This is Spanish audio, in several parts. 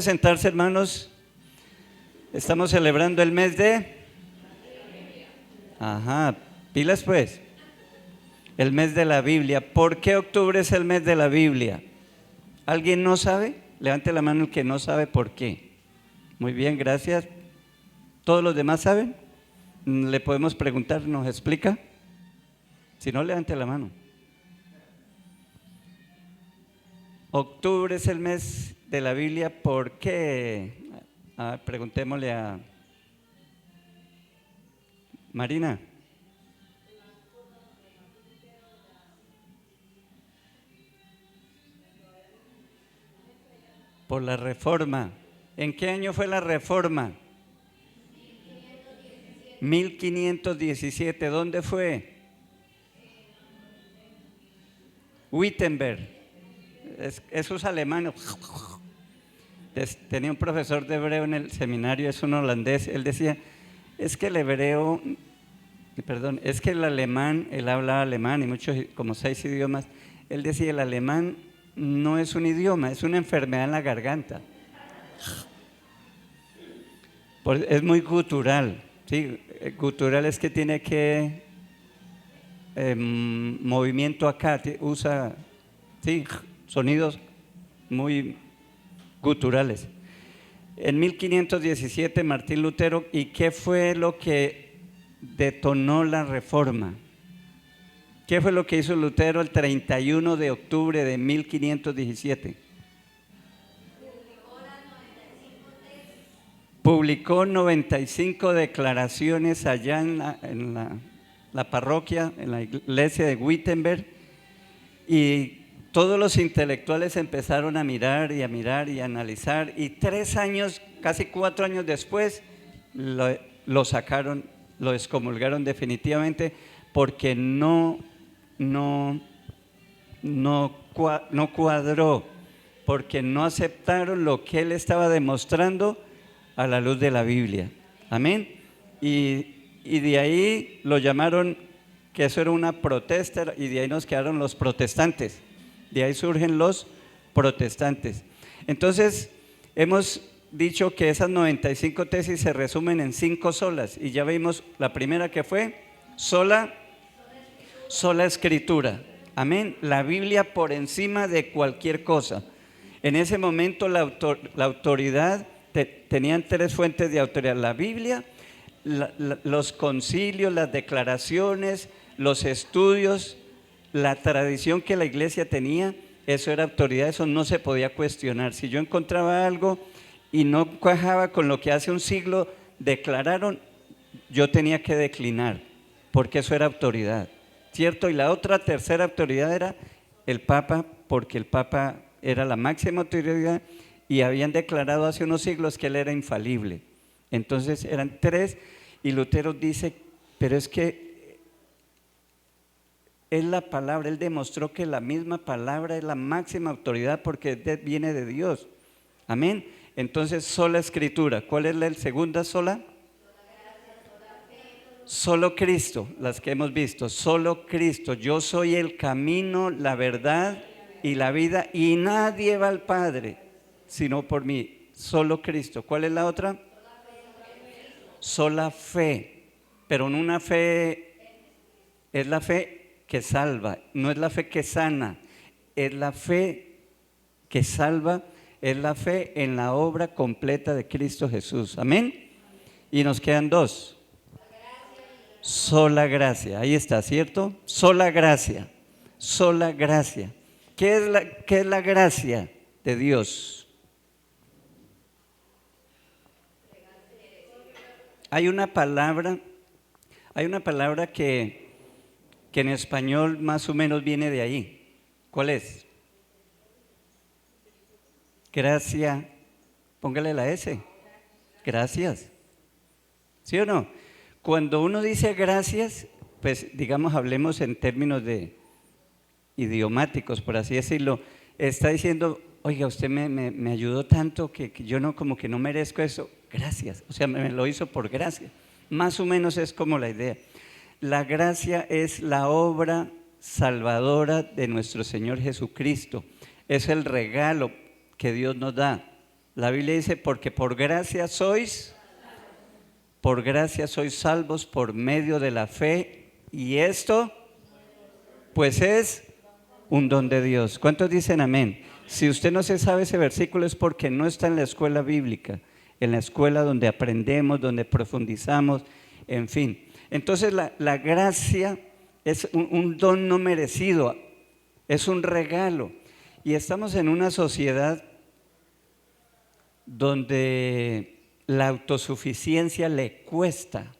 sentarse, hermanos. Estamos celebrando el mes de... Ajá, pilas pues. El mes de la Biblia. ¿Por qué octubre es el mes de la Biblia? ¿Alguien no sabe? Levante la mano el que no sabe por qué. Muy bien, gracias. ¿Todos los demás saben? Le podemos preguntar, ¿nos explica? Si no, levante la mano. Octubre es el mes de la Biblia, ¿por qué? Preguntémosle a Marina. Por la reforma. ¿En qué año fue la reforma? 1517. ¿Dónde fue? Wittenberg. Esos alemanes. Tenía un profesor de hebreo en el seminario, es un holandés. Él decía, es que el hebreo, perdón, es que el alemán, él hablaba alemán y muchos, como 6 idiomas. Él decía, el alemán no es un idioma, es una enfermedad en la garganta. Es muy gutural, ¿sí? Gutural es que tiene que movimiento acá, usa, sí, sonidos muy guturales. En 1517 Martín Lutero, ¿y qué fue lo que detonó la reforma? ¿Qué fue lo que hizo Lutero el 31 de octubre de 1517? Publicó 95 declaraciones allá en la parroquia, en la iglesia de Wittenberg, y todos los intelectuales empezaron a mirar y a analizar, y 3 años, casi 4 años después, lo sacaron, lo excomulgaron definitivamente, porque no cuadró, porque no aceptaron lo que él estaba demostrando a la luz de la Biblia. Amén. Y de ahí lo llamaron, que eso era una protesta, y de ahí nos quedaron los protestantes. De ahí surgen los protestantes. Entonces, hemos dicho que esas 95 tesis se resumen en 5 solas, y ya vimos la primera, que fue sola escritura. Amén. La Biblia por encima de cualquier cosa. En ese momento la autoridad, tenían 3 fuentes de autoridad: la Biblia, los concilios, las declaraciones, los estudios, la tradición que la iglesia tenía. Eso era autoridad, eso no se podía cuestionar. Si yo encontraba algo y no cuajaba con lo que hace un siglo declararon, yo tenía que declinar, porque eso era autoridad, ¿cierto? Y la otra, tercera autoridad era el Papa, porque el Papa era la máxima autoridad y habían declarado hace unos siglos que él era infalible. Entonces eran 3, y Lutero dice, pero es que es la palabra, él demostró que la misma palabra es la máxima autoridad porque viene de Dios. Amén. Entonces, sola escritura. ¿Cuál es la segunda sola? Solo Cristo, las que hemos visto, solo Cristo. Yo soy el camino, la verdad y la vida, y nadie va al Padre sino por mí. Solo Cristo. ¿Cuál es la otra? Sola fe. Pero no una fe, es la fe que salva, no es la fe que sana, es la fe que salva, es la fe en la obra completa de Cristo Jesús. Amén. Y nos quedan 2. Sola gracia, ahí está, ¿cierto? Sola gracia, sola gracia. ¿Qué es la gracia de Dios? Hay una palabra que en español más o menos viene de ahí. ¿Cuál es? Gracia, póngale la S. Gracias. ¿Sí o no? Cuando uno dice gracias, pues digamos, hablemos en términos de idiomáticos, por así decirlo, está diciendo, oiga, usted me ayudó tanto que yo no, como que no merezco eso. Gracias, o sea, me lo hizo por gracia. Más o menos es como la idea. La gracia es la obra salvadora de nuestro Señor Jesucristo. Es el regalo que Dios nos da. La Biblia dice, porque por gracia sois salvos por medio de la fe, y esto pues es un don de Dios. ¿Cuántos dicen amén? Si usted no se sabe ese versículo es porque no está en la escuela bíblica, en la escuela donde aprendemos, donde profundizamos, en fin. Entonces la gracia es un don no merecido, es un regalo. Y estamos en una sociedad donde la autosuficiencia le cuesta,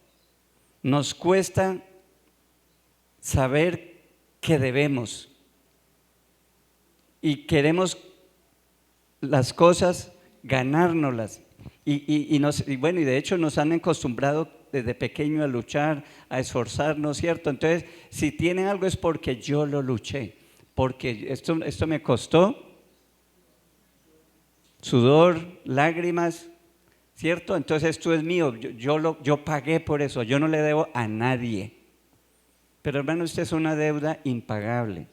nos cuesta saber que debemos y queremos las cosas ganárnoslas y bueno, y de hecho nos han acostumbrado desde pequeño a luchar, a esforzarnos, ¿cierto? Entonces, si tiene algo es porque yo lo luché, porque esto me costó sudor, lágrimas, ¿cierto? Entonces esto es mío, yo pagué por eso, yo no le debo a nadie. Pero hermano, esta es una deuda impagable.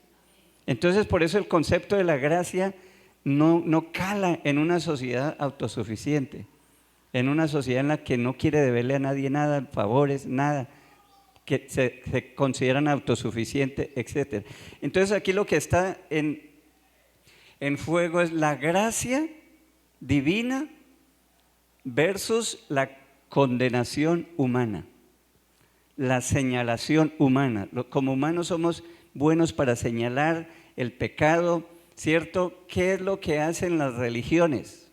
Entonces por eso el concepto de la gracia no cala en una sociedad autosuficiente, en una sociedad en la que no quiere deberle a nadie nada, favores, nada, que se consideran autosuficientes, etc. Entonces aquí lo que está en juego es la gracia divina versus la condenación humana, la señalación humana. Como humanos somos buenos para señalar el pecado, ¿cierto? ¿Qué es lo que hacen las religiones?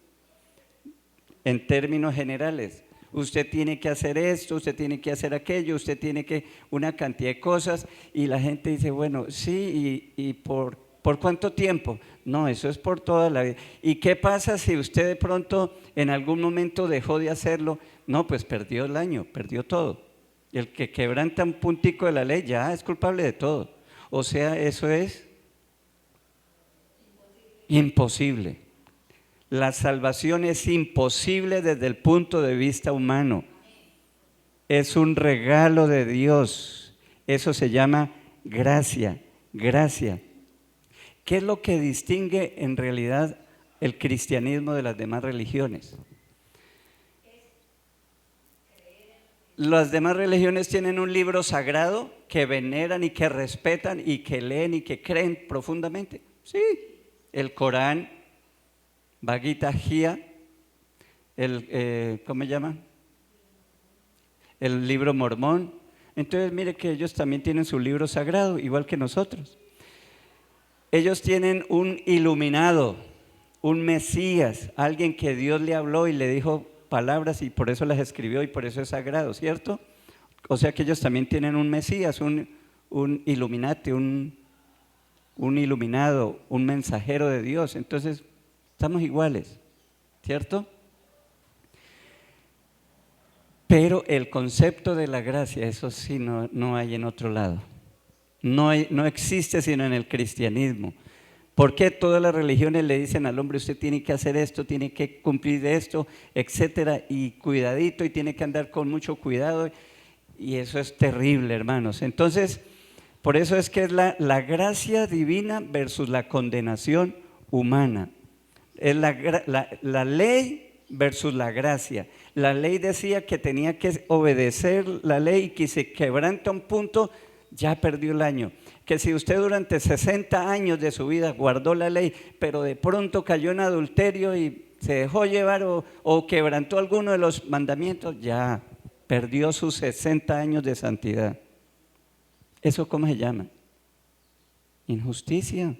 En términos generales, usted tiene que hacer esto, usted tiene que hacer aquello, usted tiene que una cantidad de cosas, y la gente dice, bueno, sí, y ¿por cuánto tiempo? No, eso es por toda la vida. ¿Y qué pasa si usted de pronto en algún momento dejó de hacerlo? No, pues perdió el año, perdió todo. Y el que quebranta un puntico de la ley ya es culpable de todo. O sea, eso es imposible. La salvación es imposible desde el punto de vista humano. Es un regalo de Dios. Eso se llama gracia, gracia. ¿Qué es lo que distingue en realidad el cristianismo de las demás religiones? Las demás religiones tienen un libro sagrado que veneran y que respetan y que leen y que creen profundamente. Sí, el Corán, Bhagavad Gita, ¿cómo se llama? El libro mormón. Entonces mire que ellos también tienen su libro sagrado, igual que nosotros. Ellos tienen un iluminado, un Mesías, alguien que Dios le habló y le dijo palabras y por eso las escribió y por eso es sagrado, ¿cierto? O sea que ellos también tienen un Mesías, un Illuminati, un iluminado, un mensajero de Dios. Entonces estamos iguales, ¿cierto? Pero el concepto de la gracia, eso sí no hay en otro lado. No existe sino en el cristianismo. ¿Por qué todas las religiones le dicen al hombre, usted tiene que hacer esto, tiene que cumplir esto, etcétera, y cuidadito, y tiene que andar con mucho cuidado? Y eso es terrible, hermanos. Entonces, por eso es que es la gracia divina versus la condenación humana. Es la ley versus la gracia. La ley decía que tenía que obedecer la ley y que si quebranta un punto, ya perdió el año. Que si usted durante 60 años de su vida guardó la ley, pero de pronto cayó en adulterio y se dejó llevar o quebrantó alguno de los mandamientos, ya perdió sus 60 años de santidad. ¿Eso cómo se llama? Injusticia.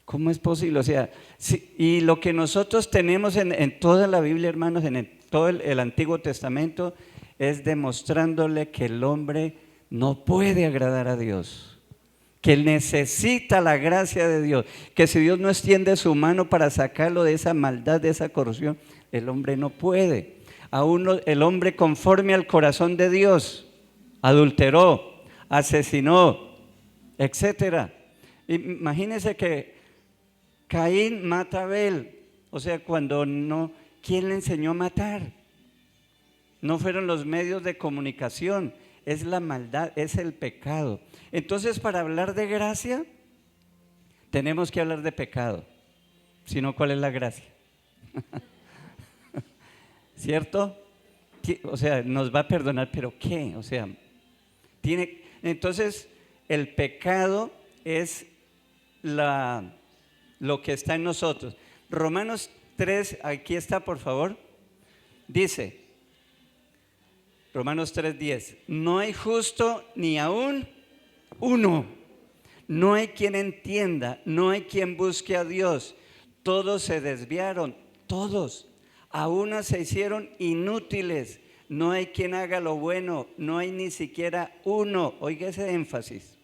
¿Cómo es posible? O sea, y lo que nosotros tenemos en toda la Biblia, hermanos, en todo el Antiguo Testamento, es demostrándole que el hombre no puede agradar a Dios, que él necesita la gracia de Dios, que si Dios no extiende su mano para sacarlo de esa maldad, de esa corrupción, el hombre no puede. Aún el hombre conforme al corazón de Dios adulteró, asesinó, etcétera. Imagínense que Caín mata a Abel, o sea, ¿quién le enseñó a matar? No fueron los medios de comunicación, es la maldad, es el pecado. Entonces, para hablar de gracia, tenemos que hablar de pecado. Si no, ¿cuál es la gracia? ¿Cierto? O sea, nos va a perdonar, pero ¿qué? O sea, entonces el pecado es lo que está en nosotros. Romanos 3, aquí está por favor, dice, Romanos 3:10, no hay justo ni aún uno, no hay quien entienda, no hay quien busque a Dios, todos se desviaron, todos, a una se hicieron inútiles, no hay quien haga lo bueno, no hay ni siquiera uno, oiga ese énfasis.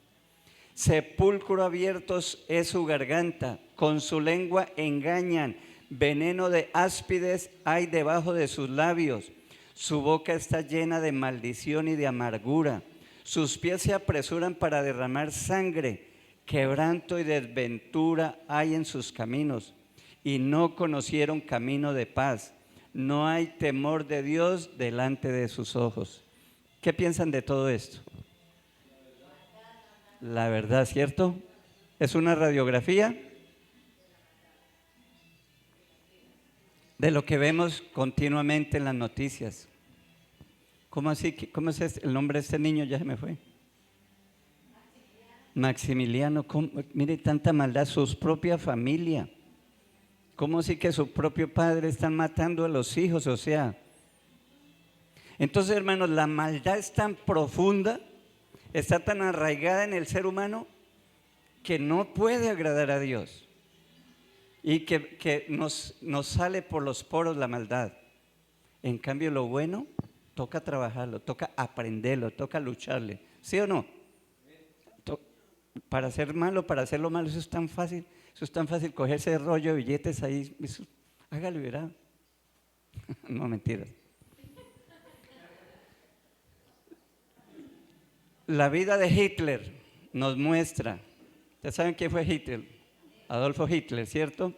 Sepulcro abiertos es su garganta, con su lengua engañan, veneno de áspides hay debajo de sus labios, su boca está llena de maldición y de amargura, sus pies se apresuran para derramar sangre, quebranto y desventura hay en sus caminos, y no conocieron camino de paz, no hay temor de Dios delante de sus ojos. ¿Qué piensan de todo esto? La verdad, ¿cierto? Es una radiografía de lo que vemos continuamente en las noticias. ¿Cómo así? ¿Cómo es el nombre de este niño? Ya se me fue. Maximiliano. Mire, tanta maldad, su propia familia. ¿Cómo así que su propio padre están matando a los hijos? O sea, entonces, hermanos, la maldad es tan profunda, está tan arraigada en el ser humano que no puede agradar a Dios y que nos sale por los poros la maldad. En cambio, lo bueno toca trabajarlo, toca aprenderlo, toca lucharle, ¿sí o no? Para hacer malo, para hacerlo malo, eso es tan fácil cogerse de rollo de billetes ahí, eso, hágalo y verá. No, mentiras. La vida de Hitler nos muestra, ¿ya saben quién fue Hitler? Adolfo Hitler, ¿cierto?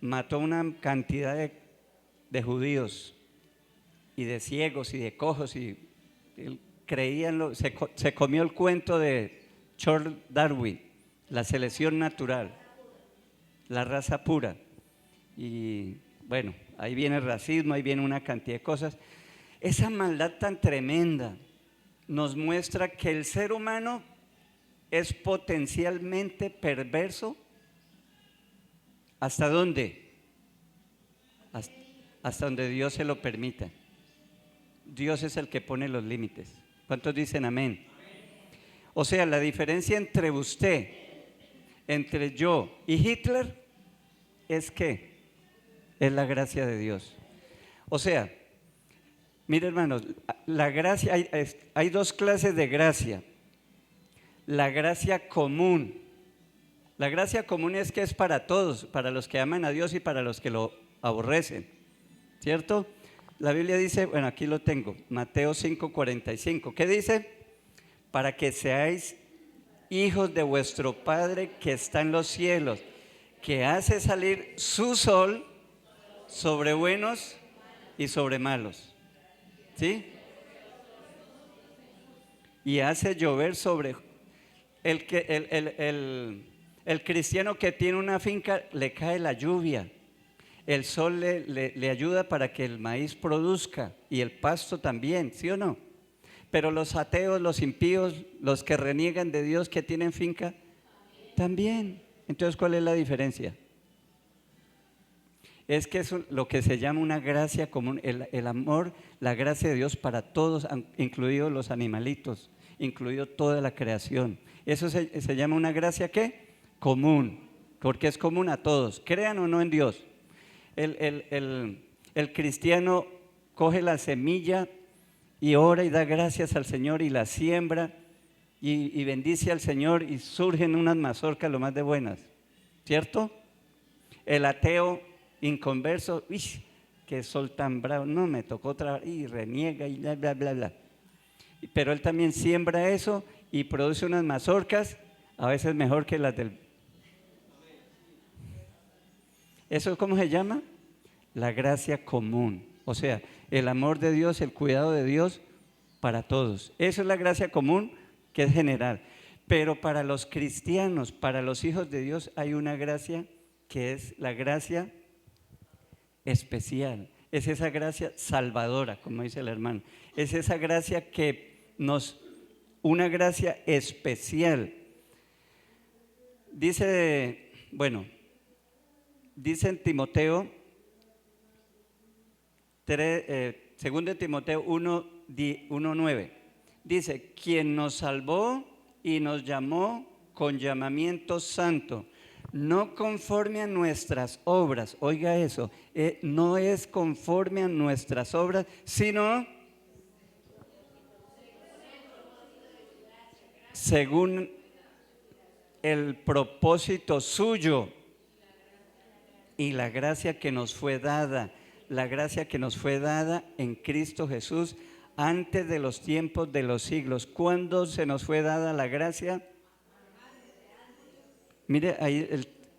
Mató una cantidad de judíos y de ciegos y de cojos y él creía se comió el cuento de Charles Darwin, la selección natural, la raza pura. Y bueno, ahí viene el racismo, ahí viene una cantidad de cosas. Esa maldad tan tremenda nos muestra que el ser humano es potencialmente perverso. ¿Hasta dónde? Hasta donde Dios se lo permita. Dios es el que pone los límites. ¿Cuántos dicen amén? O sea, la diferencia entre usted, entre yo y Hitler es que es la gracia de Dios. O sea, mire hermanos, la gracia, hay dos clases de gracia. La gracia común. La gracia común es que es para todos, para los que aman a Dios y para los que lo aborrecen, ¿cierto? La Biblia dice, bueno, aquí lo tengo, Mateo 5:45. ¿Qué dice? Para que seáis hijos de vuestro Padre que está en los cielos, que hace salir su sol sobre buenos y sobre malos, ¿sí? Y hace llover sobre el cristiano que tiene una finca, le cae la lluvia, el sol le ayuda para que el maíz produzca y el pasto también, ¿sí o no? Pero los ateos, los impíos, los que reniegan de Dios, que tienen finca, también. Entonces, ¿cuál es la diferencia? Es que es lo que se llama una gracia común, el amor, la gracia de Dios para todos, incluidos los animalitos, incluido toda la creación. Eso se llama una gracia ¿qué? Común, porque es común a todos, crean o no en Dios. El cristiano coge la semilla y ora y da gracias al Señor y la siembra y bendice al Señor y surgen unas mazorcas lo más de buenas, ¿cierto? El ateo inconverso, ¡uy! Qué sol tan bravo, no me tocó trabajar y reniega y bla, bla, bla, bla. Pero él también siembra eso y produce unas mazorcas, a veces mejor que las del... ¿Eso cómo se llama? La gracia común. O sea, el amor de Dios, el cuidado de Dios para todos. Eso es la gracia común que es general. Pero para los cristianos, para los hijos de Dios, hay una gracia que es la gracia especial. Es esa gracia salvadora, como dice el hermano. Es esa gracia una gracia especial. Dice en Timoteo, 2 Timoteo 1:9, dice, quien nos salvó y nos llamó con llamamiento santo, no conforme a nuestras obras, oiga eso, no es conforme a nuestras obras, sino según el propósito suyo y la gracia que nos fue dada, la gracia que nos fue dada en Cristo Jesús antes de los tiempos de los siglos. ¿Cuándo se nos fue dada la gracia? Mire, ahí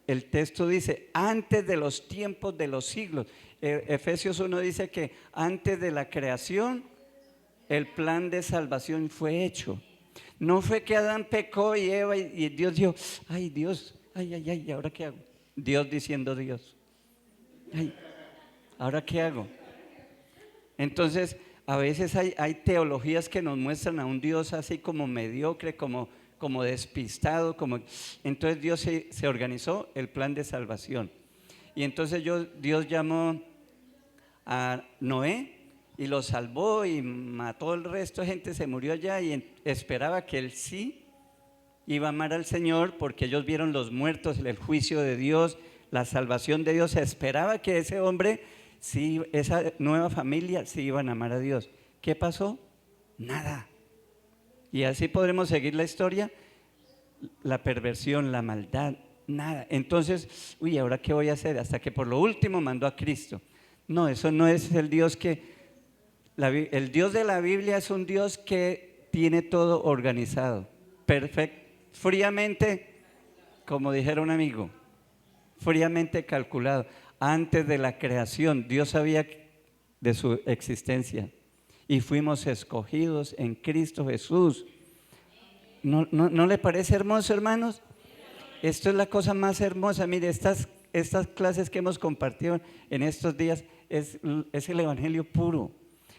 el texto dice, antes de los tiempos de los siglos. Efesios 1 dice que antes de la creación, el plan de salvación fue hecho. No fue que Adán pecó y Eva y Dios dijo, ay Dios, ay, ¿ahora qué hago? Dios diciendo Dios, ay, ¿ahora qué hago? Entonces, a veces hay teologías que nos muestran a un Dios así como mediocre, como despistado, entonces Dios se organizó el plan de salvación. Y entonces Dios llamó a Noé y lo salvó y mató al resto de gente, se murió allá y esperaba que él sí iba a amar al Señor porque ellos vieron los muertos, el juicio de Dios, la salvación de Dios. Se esperaba que ese hombre, sí, esa nueva familia, sí iban a amar a Dios. ¿Qué pasó? Nada. Y así podremos seguir la historia, la perversión, la maldad, nada. Entonces, ¿ahora qué voy a hacer? Hasta que por lo último mandó a Cristo. No, eso no es el Dios el Dios de la Biblia es un Dios que tiene todo organizado, perfecto, fríamente, como dijera un amigo, fríamente calculado. Antes de la creación, Dios sabía de su existencia y fuimos escogidos en Cristo Jesús. ¿No le parece hermoso, hermanos? Esto es la cosa más hermosa. Mire, estas clases que hemos compartido en estos días es el evangelio puro.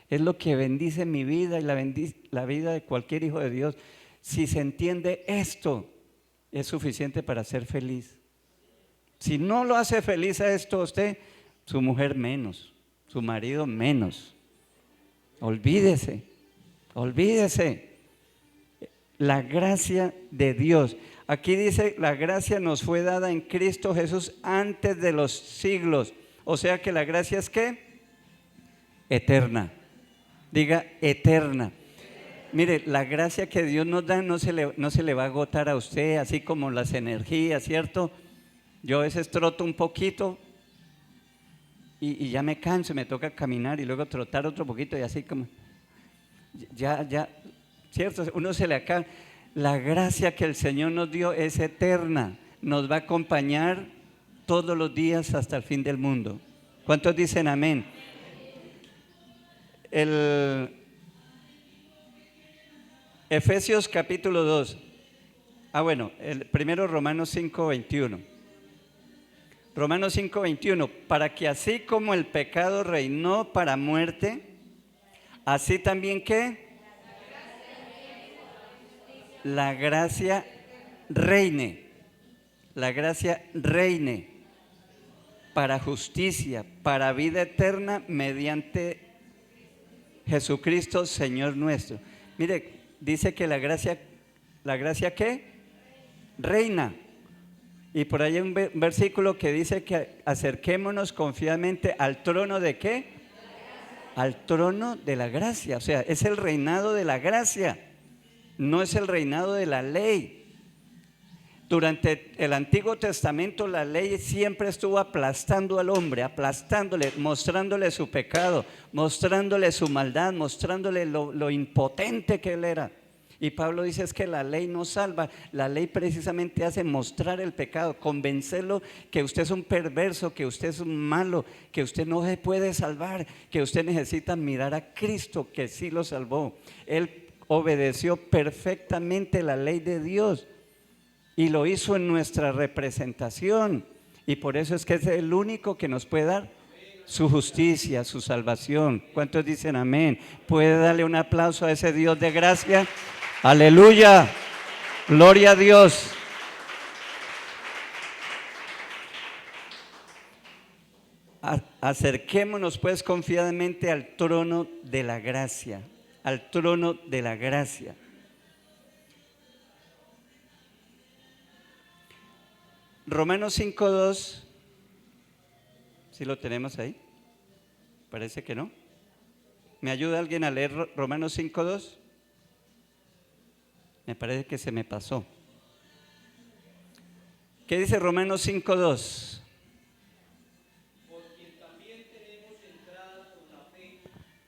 Es lo que bendice mi vida y la vida de cualquier hijo de Dios. Si se entiende esto, es suficiente para ser feliz. Si no lo hace feliz a esto usted, su mujer menos, su marido menos. Olvídese. La gracia de Dios. Aquí dice, la gracia nos fue dada en Cristo Jesús antes de los siglos. O sea que la gracia es ¿qué? Eterna. Diga, eterna. Mire, la gracia que Dios nos da no se le va a agotar a usted, así como las energías, ¿cierto? Yo a veces troto un poquito y ya me canso, me toca caminar y luego trotar otro poquito y así como, ya, ¿cierto? Uno se le acaba. La gracia que el Señor nos dio es eterna, nos va a acompañar todos los días hasta el fin del mundo. ¿Cuántos dicen amén? Efesios capítulo 2. Primero Romanos 5:21. Romanos 5:21. Para que así como el pecado reinó para muerte, así también ¿qué? La gracia reine. La gracia reine para justicia, para vida eterna mediante Jesucristo Señor nuestro. Mire, dice que la gracia ¿qué? Reina. Y por ahí hay un versículo que dice que acerquémonos confiadamente al trono de ¿qué? Al trono de la gracia. O sea, es el reinado de la gracia, no es el reinado de la ley. Durante el Antiguo Testamento la ley siempre estuvo aplastando al hombre, aplastándole, mostrándole su pecado, mostrándole su maldad, mostrándole lo impotente que él era. Y Pablo dice es que la ley no salva, la ley precisamente hace mostrar el pecado, convencerlo que usted es un perverso, que usted es un malo, que usted no se puede salvar, que usted necesita mirar a Cristo que sí lo salvó. Él obedeció perfectamente la ley de Dios y lo hizo en nuestra representación, y por eso es que es el único que nos puede dar su justicia, su salvación. ¿Cuántos dicen amén? ¿Puede darle un aplauso a ese Dios de gracia? Aleluya, gloria a Dios. Acerquémonos pues confiadamente al trono de la gracia, al trono de la gracia. Romanos 5:2, ¿sí lo tenemos ahí? Parece que no. ¿Me ayuda alguien a leer Romanos 5:2? Me parece que se me pasó. ¿Qué dice Romanos 5:2? Porque también tenemos entrada por la fe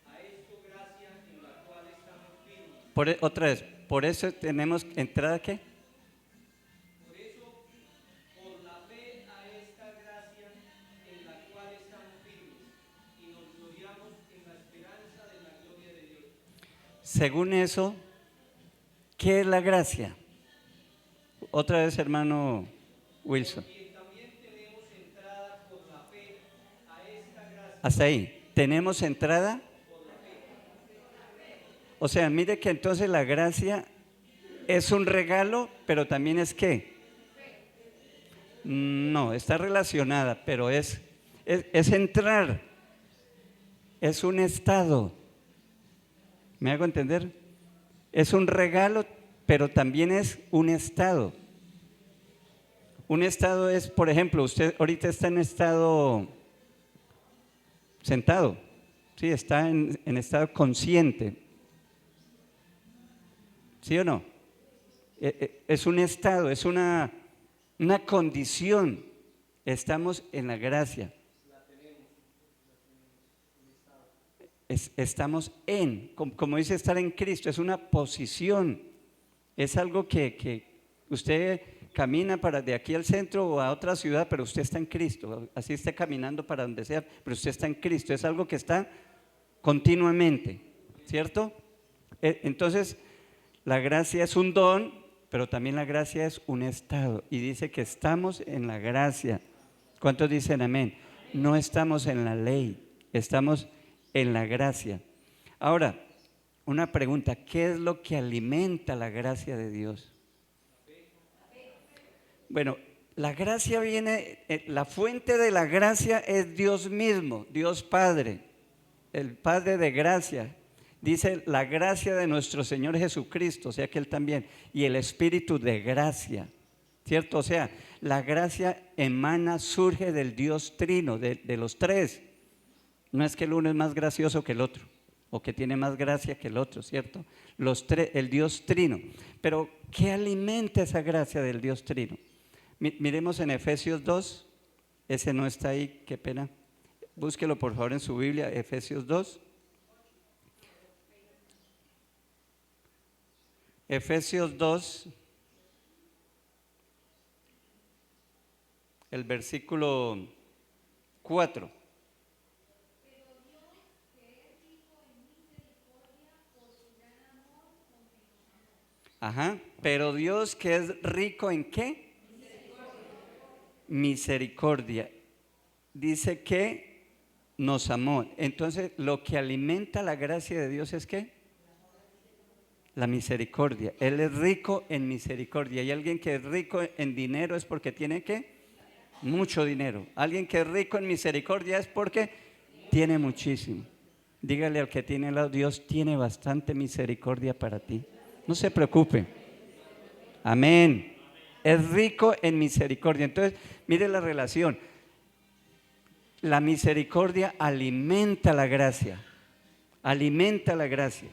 a esta gracia en la cual estamos firmes. Otra vez, por eso tenemos entrada, ¿qué? Por eso, por la fe a esta gracia en la cual estamos firmes y nos gloriamos en la esperanza de la gloria de Dios. Según eso, ¿qué es la gracia? Otra vez, hermano Wilson. Porque también tenemos entrada por la fe a esta gracia. Hasta ahí. ¿Tenemos entrada? O sea, mire que entonces la gracia es un regalo, pero también es ¿qué? No, está relacionada, pero es entrar. Es un estado. ¿Me hago entender? Es un regalo, pero también es un estado. Un estado es, por ejemplo, usted ahorita está en estado sentado, sí, está en estado consciente. ¿Sí o no? Es un estado, es una condición. Estamos en la gracia. Estamos como dice estar en Cristo, es una posición. Es algo que usted camina de aquí al centro o a otra ciudad, pero usted está en Cristo. Así está caminando para donde sea, pero usted está en Cristo. Es algo que está continuamente, ¿cierto? Entonces, la gracia es un don, pero también la gracia es un estado. Y dice que estamos en la gracia. ¿Cuántos dicen amén? No estamos en la ley, estamos en la gracia. Ahora, una pregunta, ¿qué es lo que alimenta la gracia de Dios? Bueno, la gracia viene, la fuente de la gracia es Dios mismo, Dios Padre, el Padre de gracia. Dice la gracia de nuestro Señor Jesucristo, o sea que Él también, y el Espíritu de gracia, ¿cierto? O sea, la gracia emana, surge del Dios Trino, de los tres. No es que el uno es más gracioso que el otro, o que tiene más gracia que el otro, ¿cierto? Los tres, el Dios Trino. Pero, ¿qué alimenta esa gracia del Dios Trino? Miremos en Efesios 2, ese no está ahí, qué pena. Búsquelo por favor en su Biblia, Efesios 2. Efesios 2, el versículo 4. Ajá, pero Dios que es rico en ¿qué? Misericordia. Dice que nos amó. Entonces, lo que alimenta la gracia de Dios es ¿qué? La misericordia. Él es rico en misericordia. Y alguien que es rico en dinero es porque tiene ¿qué? Mucho dinero. Alguien que es rico en misericordia es porque tiene muchísimo. Dígale al que tiene al lado, Dios tiene bastante misericordia para ti. No se preocupe. Amén. Es rico en misericordia. Entonces, mire la relación. La misericordia alimenta la gracia. Alimenta la gracia.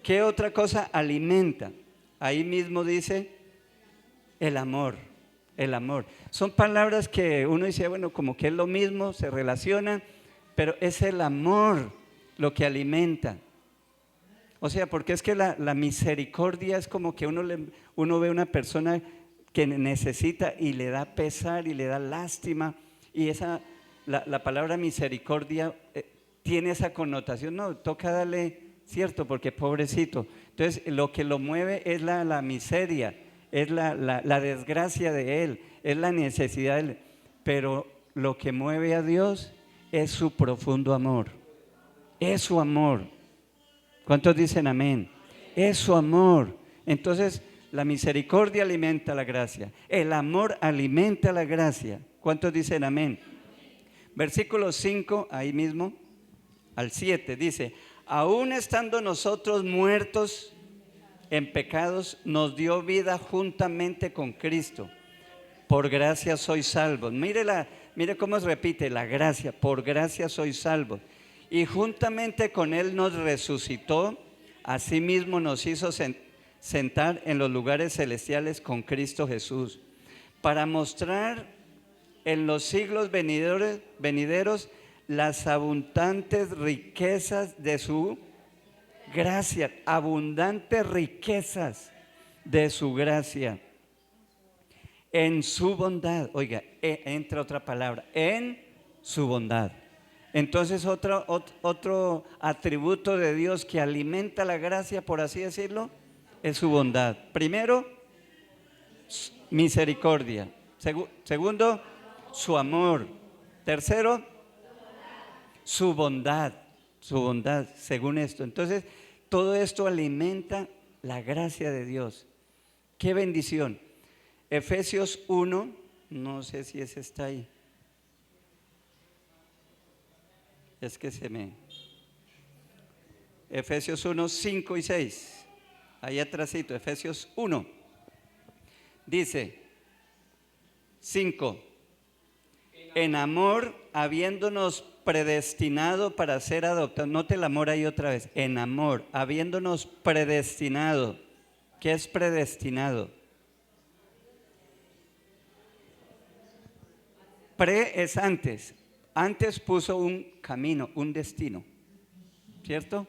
¿Qué otra cosa alimenta? Ahí mismo dice el amor. El amor. Son palabras que uno dice, bueno, como que es lo mismo, se relacionan, pero es el amor lo que alimenta. O sea, porque es que la misericordia es como que uno ve una persona que necesita y le da pesar y le da lástima. Y la palabra misericordia tiene esa connotación. No, toca darle, cierto, porque pobrecito. Entonces, lo que lo mueve es la miseria, es la desgracia de él, es la necesidad de él. Pero lo que mueve a Dios es su profundo amor. Es su amor. ¿Cuántos dicen amén? Es su amor. Entonces, la misericordia alimenta la gracia. El amor alimenta la gracia. ¿Cuántos dicen amén? Versículo 5, ahí mismo, al 7, dice: aún estando nosotros muertos en pecados, nos dio vida juntamente con Cristo. Por gracia sois salvos. Mire cómo se repite la gracia. Por gracia sois salvos. Y juntamente con Él nos resucitó. Asimismo nos hizo sentar en los lugares celestiales con Cristo Jesús, para mostrar en los siglos venideros las abundantes riquezas de su gracia. Abundantes riquezas de su gracia en su bondad. Oiga, entra otra palabra, en su bondad. Entonces otro atributo de Dios que alimenta la gracia, por así decirlo, es su bondad. Primero, misericordia. Segundo, su amor. Tercero, su bondad. Su bondad, según esto. Entonces, todo esto alimenta la gracia de Dios. ¡Qué bendición! Efesios 1, no sé si ese está ahí. Es que Efesios 1, 5 y 6. Ahí atrásito, Efesios 1. Dice, 5. En amor, habiéndonos predestinado para ser adoptados. Note el amor ahí otra vez. En amor, habiéndonos predestinado. ¿Qué es predestinado? Pre es antes. Antes puso un camino, un destino, ¿cierto?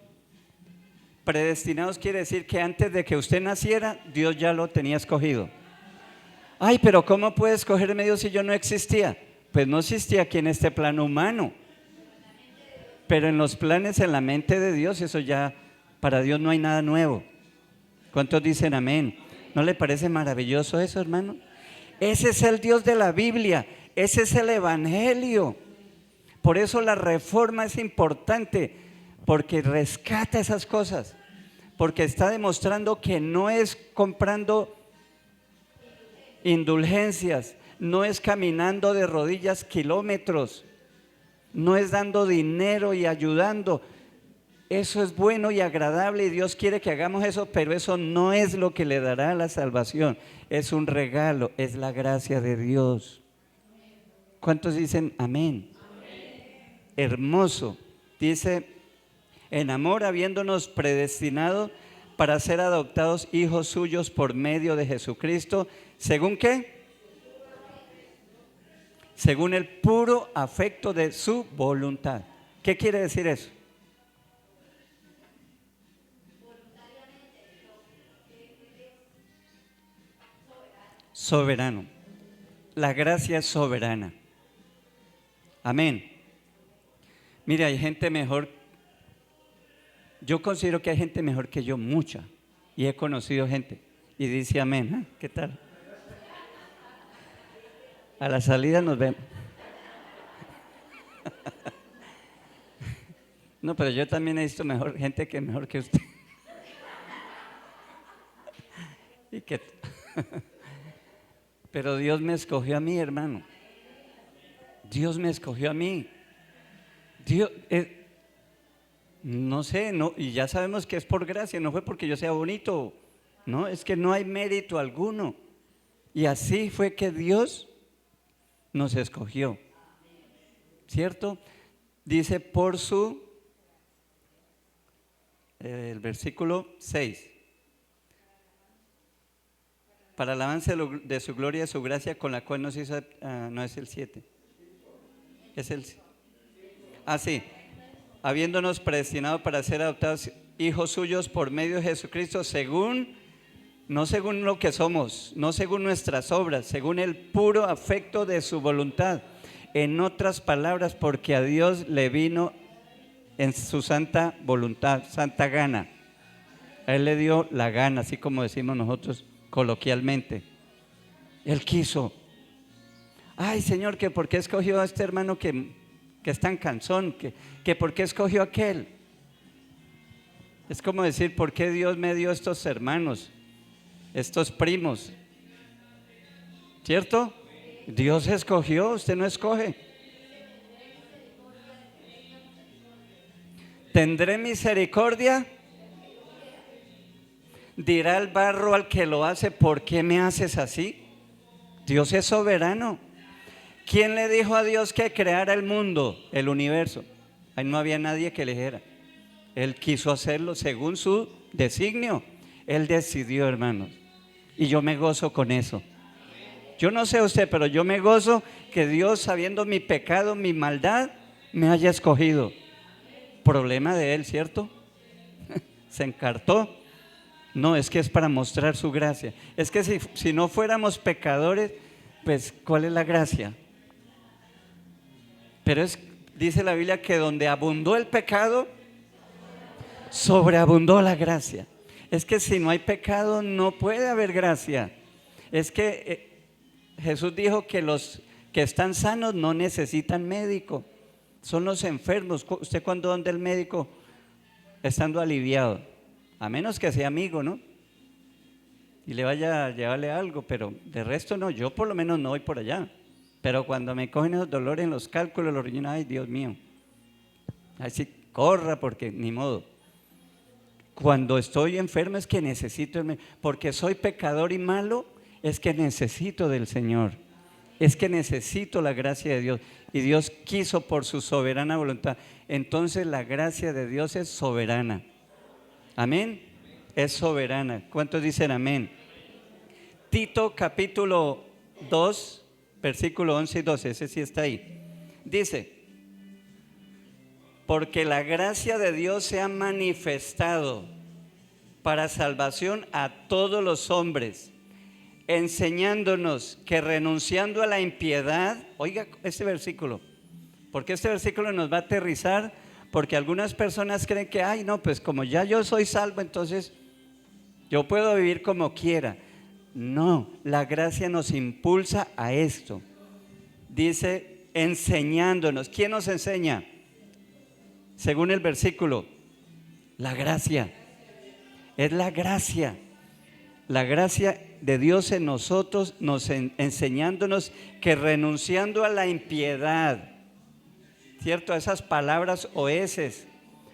Predestinados quiere decir que antes de que usted naciera, Dios ya lo tenía escogido. Ay, pero ¿cómo puede escogerme Dios si yo no existía? Pues no existía aquí en este plano humano, pero en los planes, en la mente de Dios, eso ya, para Dios no hay nada nuevo. ¿Cuántos dicen amén? ¿No le parece maravilloso eso, hermano? Ese es el Dios de la Biblia, ese es el Evangelio. Por eso la reforma es importante, porque rescata esas cosas, porque está demostrando que no es comprando indulgencias, no es caminando de rodillas kilómetros, no es dando dinero y ayudando. Eso es bueno y agradable y Dios quiere que hagamos eso, pero eso no es lo que le dará la salvación. Es un regalo, es la gracia de Dios. ¿Cuántos dicen amén? Hermoso. Dice, en amor habiéndonos predestinado para ser adoptados hijos suyos por medio de Jesucristo. ¿Según qué? Según el puro afecto de su voluntad. ¿Qué quiere decir eso? Soberano. La gracia es soberana. Amén. Mire, hay gente mejor. Yo considero que hay gente mejor que yo, mucha. Y he conocido gente. Y dice amén. ¿Qué tal? A la salida nos vemos. No, pero yo también he visto gente que mejor que usted. Y que pero Dios me escogió a mí, hermano. Dios me escogió a mí. Dios, no sé, no, y ya sabemos que es por gracia, no fue porque yo sea bonito. No, es que no hay mérito alguno. Y así fue que Dios nos escogió. ¿Cierto? Dice por el versículo 6. Para el avance de su gloria y de su gracia con la cual nos hizo, no es el 7. Es el, sí. Habiéndonos predestinado para ser adoptados hijos suyos por medio de Jesucristo, no según lo que somos, no según nuestras obras, según el puro afecto de su voluntad. En otras palabras, porque a Dios le vino en su santa voluntad, santa gana. A Él le dio la gana, así como decimos nosotros coloquialmente. Él quiso. Ay, Señor, que por qué escogió a este hermano que que es tan cansón, que por qué escogió aquel. Es como decir, ¿por qué Dios me dio estos hermanos, estos primos? ¿Cierto? Dios escogió, usted no escoge. ¿Tendré misericordia? Dirá el barro al que lo hace, ¿por qué me haces así? Dios es soberano. ¿Quién le dijo a Dios que creara el mundo, el universo? Ahí no había nadie que le dijera. Él quiso hacerlo según su designio. Él decidió, hermanos. Y yo me gozo con eso. Yo no sé usted, pero yo me gozo que Dios, sabiendo mi pecado, mi maldad, me haya escogido. Problema de Él, ¿cierto? Se encartó. No, es que es para mostrar su gracia. Es que si no fuéramos pecadores, pues ¿cuál es la gracia? Pero dice la Biblia que donde abundó el pecado, sobreabundó la gracia. Es que si no hay pecado, no puede haber gracia. Es que Jesús dijo que los que están sanos no necesitan médico, son los enfermos. ¿Usted cuándo anda el médico estando aliviado? A menos que sea amigo, ¿no? Y le vaya a llevarle algo, pero de resto no, yo por lo menos no voy por allá. Pero cuando me cogen esos dolores en los cálculos, los riñones, ay Dios mío, ahí sí corra porque ni modo. Cuando estoy enfermo es que necesito, porque soy pecador y malo, es que necesito del Señor, es que necesito la gracia de Dios. Y Dios quiso por su soberana voluntad. Entonces la gracia de Dios es soberana. Amén, es soberana. ¿Cuántos dicen amén? Tito capítulo 2, versículo 11 y 12, ese sí está ahí. Dice, porque la gracia de Dios se ha manifestado para salvación a todos los hombres, enseñándonos que renunciando a la impiedad, oiga este versículo, porque este versículo nos va a aterrizar. Porque algunas personas creen que, ay no, pues como ya yo soy salvo, entonces yo puedo vivir como quiera. No, la gracia nos impulsa a esto. Dice, enseñándonos. ¿Quién nos enseña? Según el versículo, la gracia. Es la gracia. La gracia de Dios en nosotros, enseñándonos que renunciando a la impiedad, ¿cierto? A esas palabras oeces,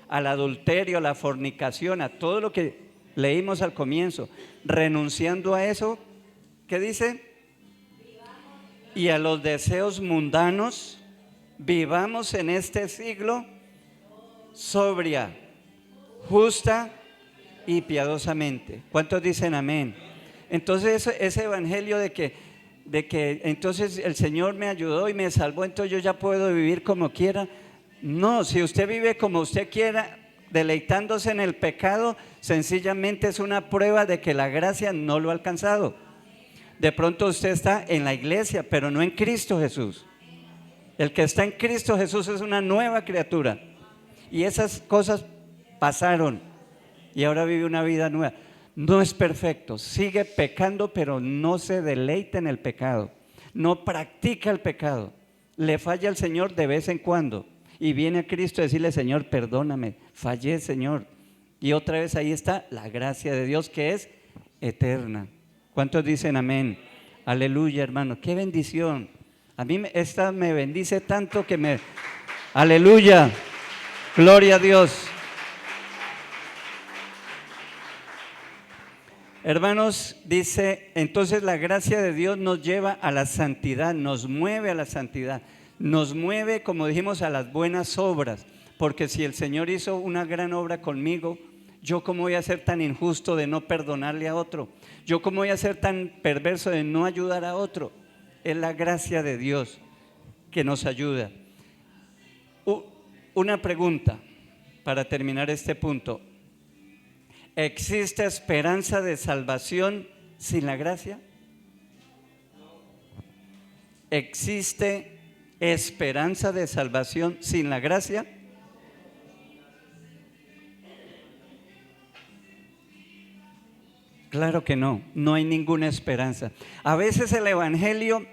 al adulterio, a la fornicación, a todo lo que leímos al comienzo, renunciando a eso, ¿qué dice? Y a los deseos mundanos, vivamos en este siglo sobria, justa y piadosamente. ¿Cuántos dicen amén? Entonces ese evangelio de que entonces el Señor me ayudó y me salvó, entonces yo ya puedo vivir como quiera. No, si usted vive como usted quiera, deleitándose en el pecado, sencillamente es una prueba de que la gracia no lo ha alcanzado. De pronto usted está en la iglesia, pero no en Cristo Jesús. El que está en Cristo Jesús es una nueva criatura. Y esas cosas pasaron y ahora vive una vida nueva. No es perfecto, sigue pecando, pero no se deleita en el pecado, no practica el pecado. Le falla al Señor de vez en cuando y viene a Cristo a decirle, Señor, perdóname, fallé, Señor. Y otra vez ahí está la gracia de Dios que es eterna. ¿Cuántos dicen amén? Aleluya, hermano, qué bendición. A mí esta me bendice tanto que me... Aleluya, gloria a Dios. Hermanos, dice, entonces la gracia de Dios nos lleva a la santidad, nos mueve a la santidad, nos mueve, como dijimos, a las buenas obras, porque si el Señor hizo una gran obra conmigo, yo cómo voy a ser tan injusto de no perdonarle a otro, yo cómo voy a ser tan perverso de no ayudar a otro. Es la gracia de Dios que nos ayuda. Una pregunta para terminar este punto. ¿Existe esperanza de salvación sin la gracia? ¿Existe esperanza de salvación sin la gracia? Claro que no, no hay ninguna esperanza. A veces el evangelio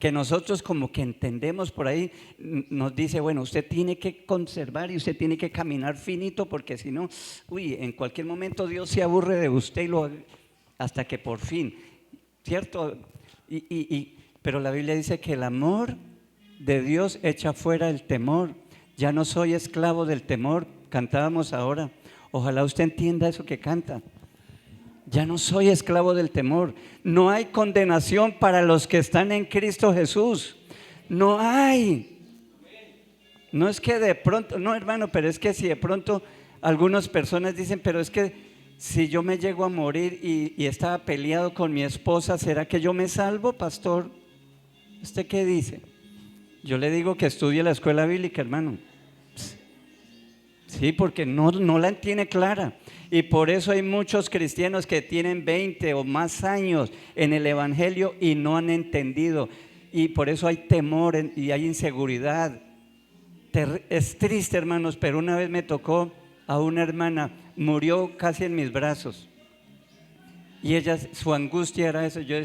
que nosotros como que entendemos por ahí, nos dice, bueno, usted tiene que conservar y usted tiene que caminar finito porque si no, en cualquier momento Dios se aburre de usted hasta que por fin, ¿cierto? Pero la Biblia dice que el amor de Dios echa fuera el temor. Ya no soy esclavo del temor, cantábamos ahora. Ojalá usted entienda eso que canta. Ya no soy esclavo del temor. No hay condenación para los que están en Cristo Jesús. No hay. No es que de pronto, no hermano, pero es que si de pronto algunas personas dicen, pero es que si yo me llego a morir y estaba peleado con mi esposa, ¿será que yo me salvo, pastor? ¿Usted qué dice? Yo le digo que estudie la escuela bíblica, hermano. Sí, porque no la tiene clara. Y por eso hay muchos cristianos que tienen 20 o más años en el evangelio y no han entendido. Y por eso hay temor y hay inseguridad. Es triste, hermanos, pero una vez me tocó a una hermana, murió casi en mis brazos. Y ella, su angustia era eso. Yo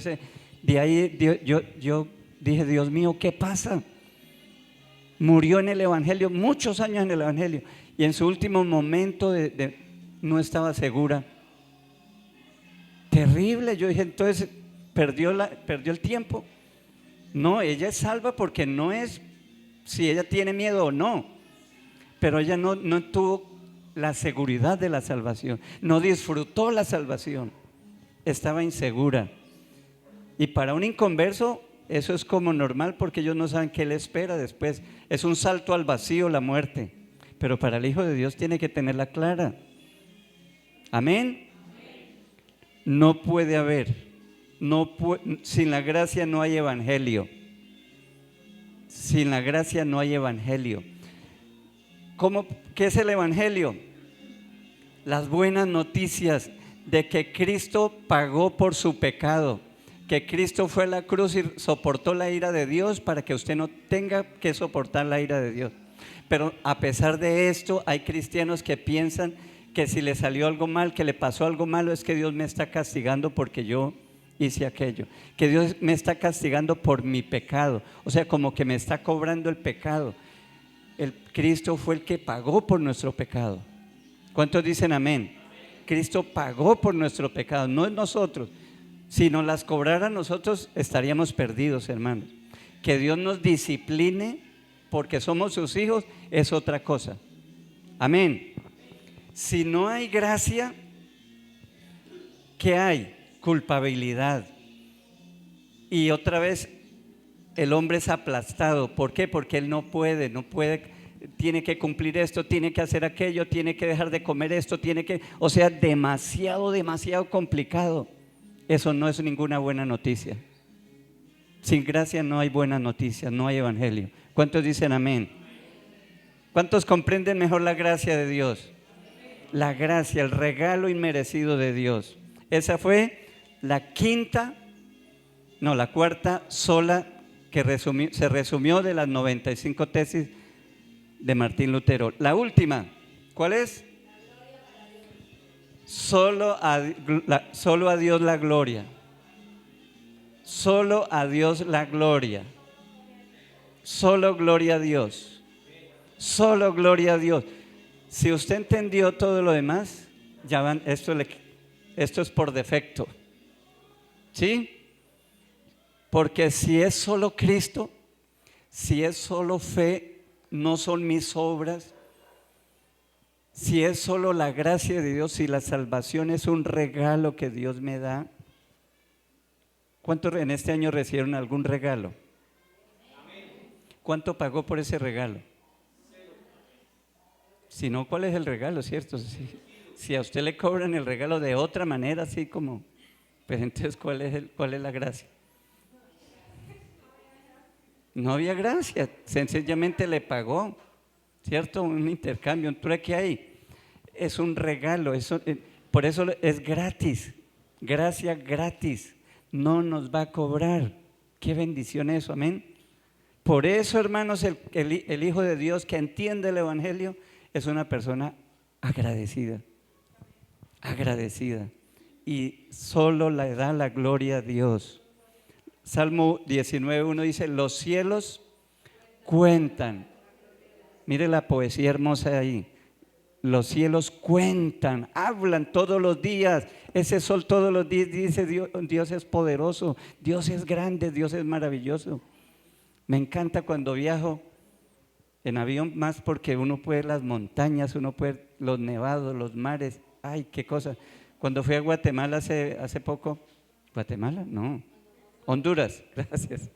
dije, Dios mío, ¿qué pasa? Murió en el evangelio, muchos años en el evangelio. Y en su último momento no estaba segura. Terrible. Yo dije, entonces perdió el tiempo. No, ella es salva porque no es si ella tiene miedo o no. Pero ella no tuvo la seguridad de la salvación. No disfrutó la salvación. Estaba insegura. Y para un inconverso eso es como normal porque ellos no saben qué le espera después. Es un salto al vacío, la muerte. Pero para el Hijo de Dios tiene que tenerla clara. Amén. No puede haber. Sin la gracia no hay evangelio. Sin la gracia no hay evangelio. ¿Qué es el evangelio? Las buenas noticias de que Cristo pagó por su pecado. Que Cristo fue a la cruz y soportó la ira de Dios para que usted no tenga que soportar la ira de Dios. Pero a pesar de esto, hay cristianos que piensan que si le salió algo mal, que le pasó algo malo, es que Dios me está castigando porque yo hice aquello. Que Dios me está castigando por mi pecado. O sea, como que me está cobrando el pecado. Cristo fue el que pagó por nuestro pecado. ¿Cuántos dicen amén? Cristo pagó por nuestro pecado, no es nosotros. Si nos las cobrara nosotros, estaríamos perdidos, hermanos. Que Dios nos discipline porque somos sus hijos es otra cosa. Amén. Si no hay gracia, ¿qué hay? Culpabilidad. Y otra vez el hombre es aplastado. ¿Por qué? Porque él no puede, tiene que cumplir esto, tiene que hacer aquello, tiene que dejar de comer esto, o sea, demasiado complicado. Eso no es ninguna buena noticia. Sin gracia no hay buena noticia, no hay evangelio. ¿Cuántos dicen amén? ¿Cuántos comprenden mejor la gracia de Dios? La gracia, el regalo inmerecido de Dios. Esa fue la cuarta sola que se resumió de las 95 tesis de Martín Lutero. La última, ¿cuál es? Solo a Dios la gloria. Solo a Dios la gloria. Solo gloria a Dios. Solo gloria a Dios. Si usted entendió todo lo demás, ya van, esto es por defecto. ¿Sí? Porque si es solo Cristo, si es solo fe, no son mis obras. Si es solo la gracia de Dios, si la salvación es un regalo que Dios me da. ¿Cuántos en este año recibieron algún regalo? ¿Cuánto pagó por ese regalo? Si no, ¿cuál es el regalo, cierto? Si a usted le cobran el regalo de otra manera, así como, pues entonces ¿cuál es la gracia? No había gracia, sencillamente le pagó, ¿cierto? Un intercambio, un trueque ahí. Es un regalo, por eso es gratis, gracia gratis, no nos va a cobrar. Qué bendición eso, amén. Por eso, hermanos, el Hijo de Dios que entiende el evangelio es una persona agradecida, y solo le da la gloria a Dios. Salmo 19:1 dice, los cielos cuentan. Mire la poesía hermosa ahí. Los cielos cuentan, hablan todos los días. Ese sol todos los días dice Dios, Dios es poderoso, Dios es grande, Dios es maravilloso. Me encanta cuando viajo en avión, más porque uno puede ver las montañas, uno puede ver los nevados, los mares. Ay, qué cosa. Cuando fui a Guatemala hace poco, ¿Guatemala? No, Honduras, gracias.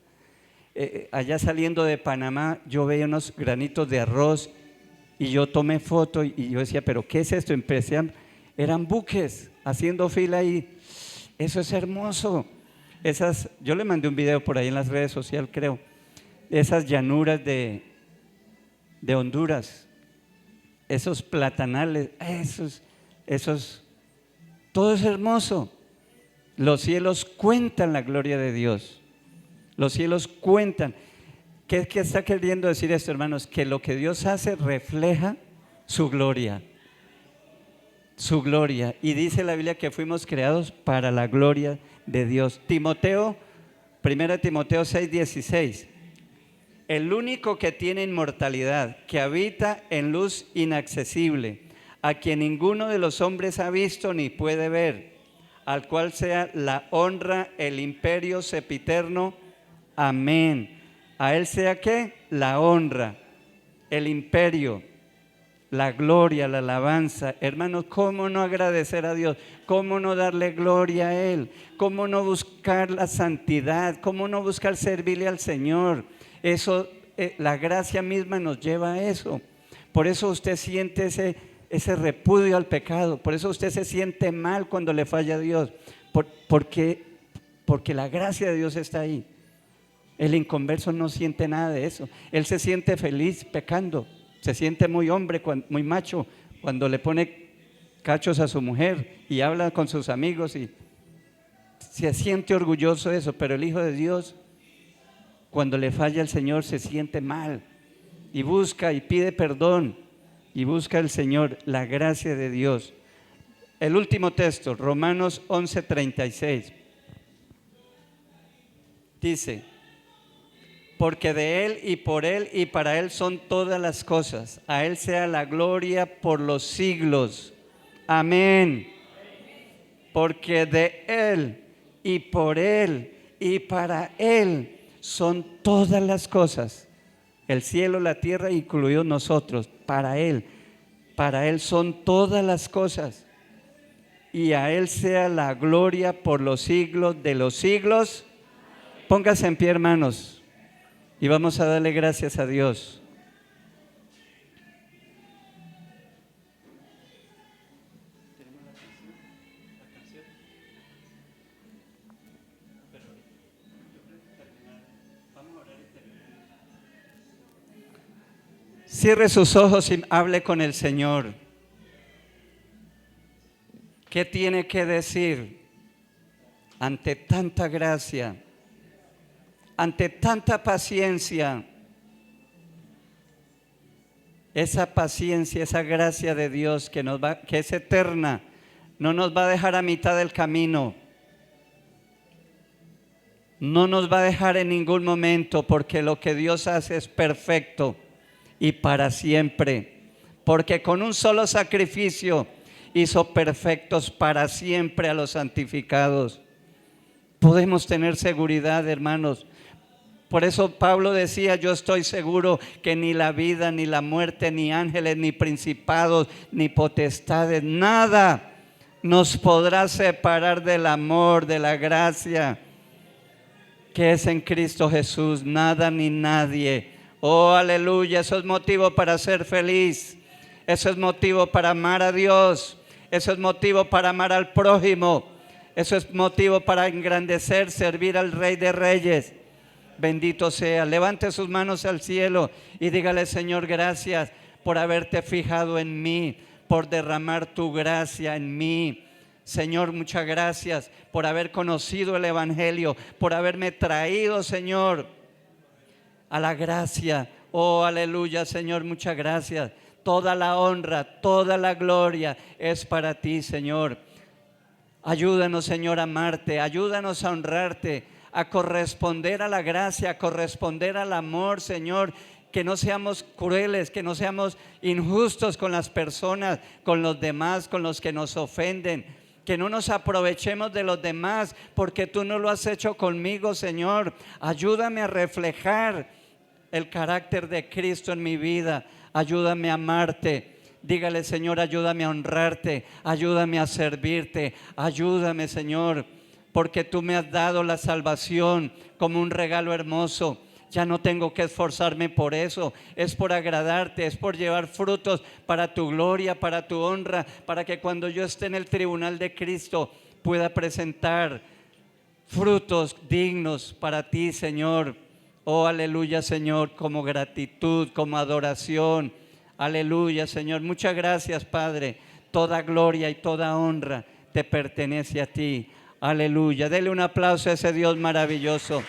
Allá saliendo de Panamá yo veía unos granitos de arroz y yo tomé foto y yo decía, pero ¿qué es esto? Eran buques haciendo fila ahí. Eso es hermoso. Yo le mandé un video por ahí en las redes sociales, creo. Esas llanuras de Honduras, esos platanales, todo es hermoso. Los cielos cuentan la gloria de Dios. Los cielos cuentan. ¿Qué está queriendo decir esto, hermanos? Que lo que Dios hace refleja su gloria. Su gloria. Y dice la Biblia que fuimos creados para la gloria de Dios. 1 Timoteo 6:16. El único que tiene inmortalidad, que habita en luz inaccesible, a quien ninguno de los hombres ha visto ni puede ver, al cual sea la honra, el imperio sempiterno. Amén. A él sea ¿qué? La honra, el imperio, la gloria, la alabanza. Hermanos, ¿cómo no agradecer a Dios? ¿Cómo no darle gloria a Él? ¿Cómo no buscar la santidad? ¿Cómo no buscar servirle al Señor? Eso, la gracia misma nos lleva a eso. Por eso usted siente ese repudio al pecado. Por eso usted se siente mal cuando le falla a Dios. Porque la gracia de Dios está ahí. El inconverso no siente nada de eso. Él se siente feliz pecando. Se siente muy hombre, muy macho cuando le pone cachos a su mujer y habla con sus amigos y se siente orgulloso de eso. Pero el Hijo de Dios, cuando le falla al Señor, se siente mal y busca y pide perdón y busca al Señor, la gracia de Dios. El último texto, Romanos 11:36, dice: porque de Él y por Él y para Él son todas las cosas. A Él sea la gloria por los siglos. Amén. Porque de Él y por Él y para Él son todas las cosas. El cielo, la tierra, incluidos nosotros. Para Él son todas las cosas. Y a Él sea la gloria por los siglos de los siglos. Póngase en pie, hermanos. Y vamos a darle gracias a Dios. Cierre sus ojos y hable con el Señor. ¿Qué tiene que decir ante tanta gracia? Ante tanta paciencia, esa paciencia, esa gracia de Dios que es eterna, no nos va a dejar a mitad del camino, no nos va a dejar en ningún momento, porque lo que Dios hace es perfecto y para siempre, porque con un solo sacrificio hizo perfectos para siempre a los santificados. Podemos tener seguridad, hermanos. Por eso Pablo decía: yo estoy seguro que ni la vida, ni la muerte, ni ángeles, ni principados, ni potestades, nada nos podrá separar del amor, de la gracia que es en Cristo Jesús. Nada ni nadie. Oh, aleluya. Eso es motivo para ser feliz. Eso es motivo para amar a Dios. Eso es motivo para amar al prójimo. Eso es motivo para engrandecer, servir al Rey de Reyes. Bendito sea. Levante sus manos al cielo y dígale: Señor, gracias por haberte fijado en mí, por derramar tu gracia en mí. Señor, muchas gracias por haber conocido el Evangelio, por haberme traído, Señor, a la gracia. Oh, aleluya, Señor, muchas gracias. Toda la honra, toda la gloria es para ti, Señor. Ayúdanos, Señor, a amarte, ayúdanos a honrarte. a corresponder a la gracia, a corresponder al amor, Señor. Que no seamos crueles, que no seamos injustos con las personas, con los demás, con los que nos ofenden. Que no nos aprovechemos de los demás, porque tú no lo has hecho conmigo, Señor. Ayúdame a reflejar el carácter de Cristo en mi vida. Ayúdame a amarte. Dígale, Señor, ayúdame a honrarte, ayúdame a servirte, ayúdame, Señor, porque tú me has dado la salvación como un regalo hermoso. Ya no tengo que esforzarme por eso, es por agradarte, es por llevar frutos para tu gloria, para tu honra, para que cuando yo esté en el tribunal de Cristo pueda presentar frutos dignos para ti, Señor. Oh, aleluya, Señor, como gratitud, como adoración. Aleluya, Señor. Muchas gracias, Padre. Toda gloria y toda honra te pertenece a ti. Aleluya. Dele un aplauso a ese Dios maravilloso.